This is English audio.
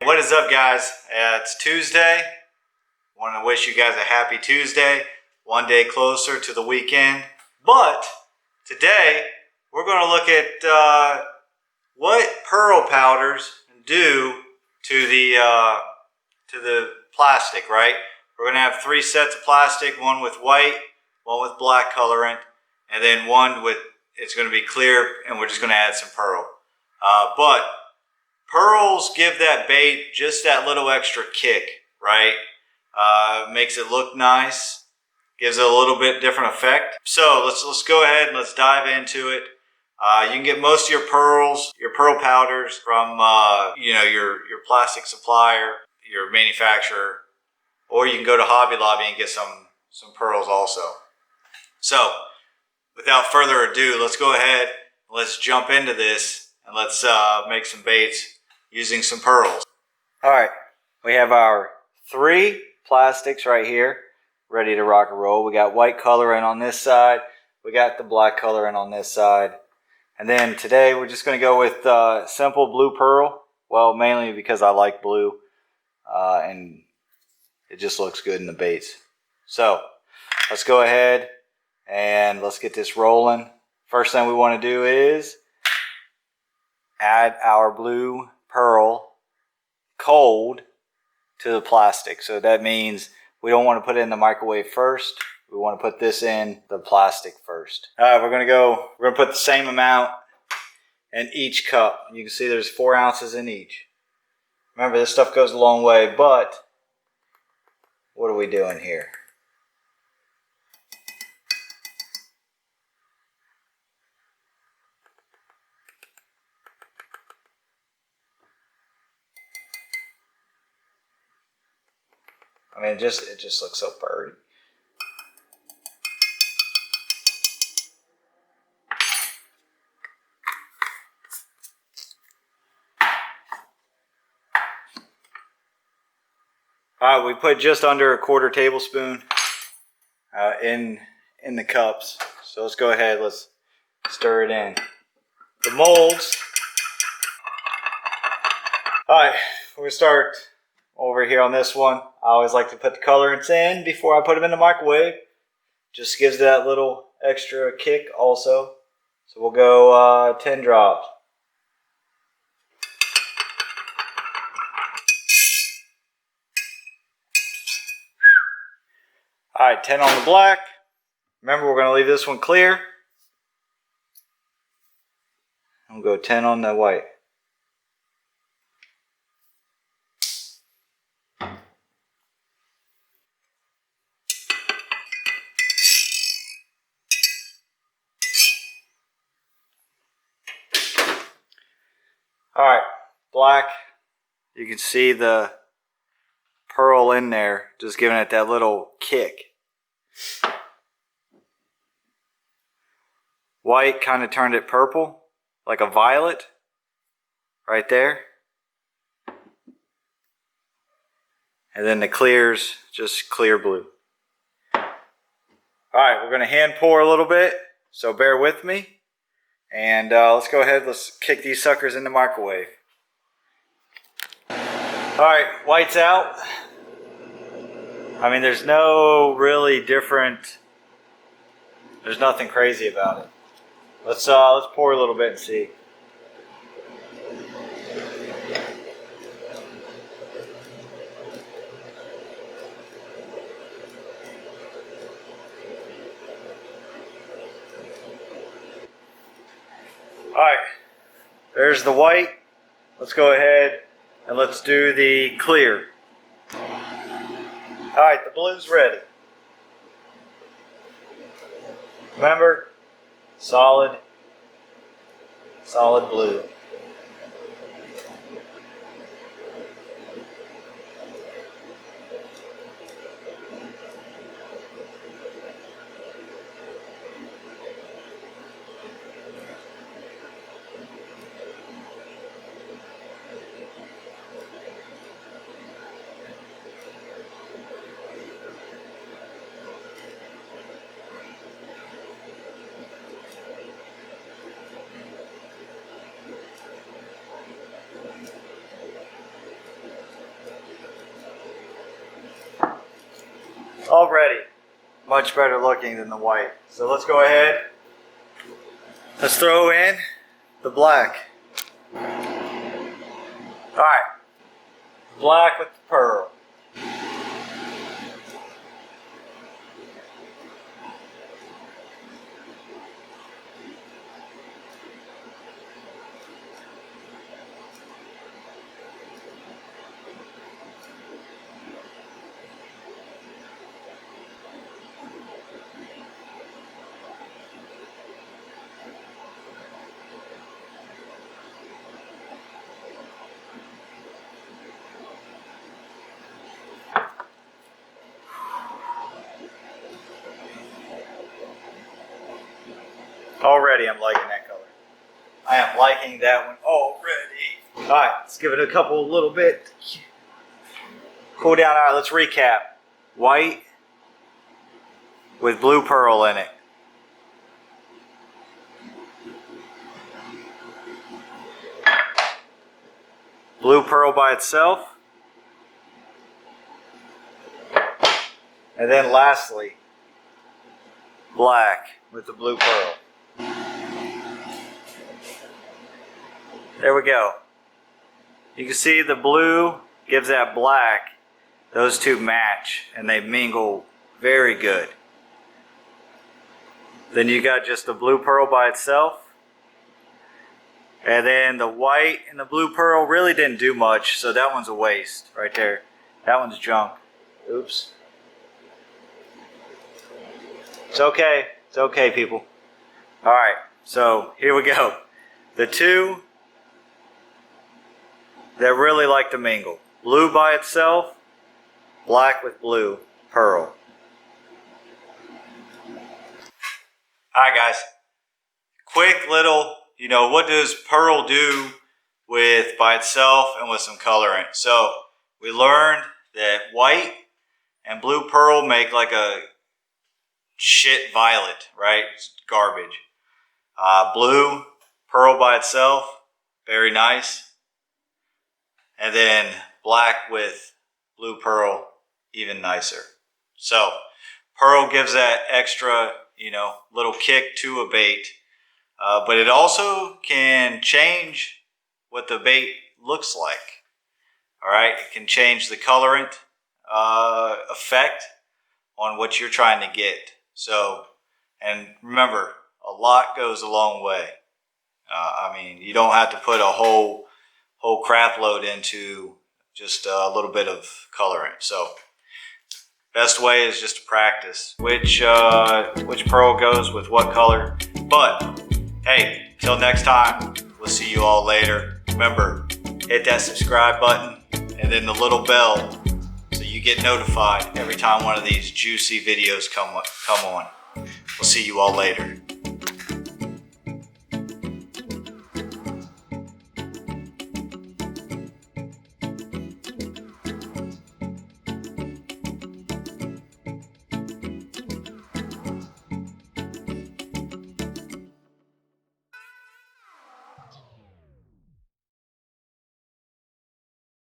What is up, guys? It's Tuesday. Want to wish you guys a happy Tuesday. One day closer to the weekend. But today we're going to look at what pearl powders do to the plastic, right? We're going to have 3 sets of plastic, one with white, one with black colorant, and then one with, it's going to be clear, and we're just going to add some pearl. But pearls give that bait just that little extra kick, right? Makes it look nice, gives it a little bit different effect. So let's go ahead and let's dive into it. You can get most of your pearl powders from your plastic supplier, your manufacturer, or you can go to Hobby Lobby and get some pearls also. So without further ado, let's go ahead, let's jump into this, and let's make some baits using some pearls. All right, we have our 3 plastics right here, ready to rock and roll. We got white colorant on this side. We got the black colorant on this side. And then today we're just going to go with simple blue pearl. Well, mainly because I like blue, and it just looks good in the baits. So let's go ahead and let's get this rolling. First thing we want to do is add our blue pearl cold to the plastic. So that means we don't want to put it in the microwave first. We want to put this in the plastic first. All right, we're going to put the same amount in each cup. You can see there's 4 ounces in each. Remember, this stuff goes a long way, but what are we doing here? I mean, it just looks so pretty. All right, we put just under 1/4 tablespoon in the cups. So let's go ahead, let's stir it in. The molds. All right, we're gonna start over here on this one. I always like to put the colorants in before I put them in the microwave. Just gives that little extra kick also. So we'll go 10 drops. All right, 10 on the black. Remember, we're going to leave this one clear. We'll go 10 on the white. All right, black. You can see the pearl in there, just giving it that little kick. White kind of turned it purple, like a violet, right there. And then the clear's just clear blue. All right, we're going to hand pour a little bit, so bear with me. And let's go ahead, let's kick these suckers in the microwave. All right, white's out. I mean, there's no really different, there's nothing crazy about it. Let's pour a little bit and see. All right, there's the white. Let's go ahead and let's do the clear. All right, the blue's ready. Remember, solid blue. Already much better looking than the white. So let's go ahead. Let's throw in the black. Alright. Black with the pearl. Already I'm liking that color. I am liking that one already. Alright, let's give it a couple little bit. Cool down. Alright, let's recap. White with blue pearl in it. Blue pearl by itself. And then lastly, black with the blue pearl. There we go. You can see the blue gives that black. Those two match and they mingle very good. Then you got just the blue pearl by itself. And then the white and the blue pearl really didn't do much, so that one's a waste right there. That one's junk. Oops. It's okay. It's okay, people. Alright, so here we go. The two that really like to mingle. Blue by itself, black with blue pearl. Alright guys, quick little, what does pearl do with by itself and with some colorant? So we learned that white and blue pearl make like a shit violet, right? It's garbage. Blue pearl by itself, very nice. And then black with blue pearl, even nicer. So pearl gives that extra, little kick to a bait. But it also can change what the bait looks like. All right, it can change the colorant effect on what you're trying to get. So, and remember, a lot goes a long way. You don't have to put a whole crap load into just a little bit of colorant. So, best way is just to practice which pearl goes with what color. But hey, till next time, we'll see you all later. Remember, hit that subscribe button and then the little bell so you get notified every time one of these juicy videos come on. We'll see you all later.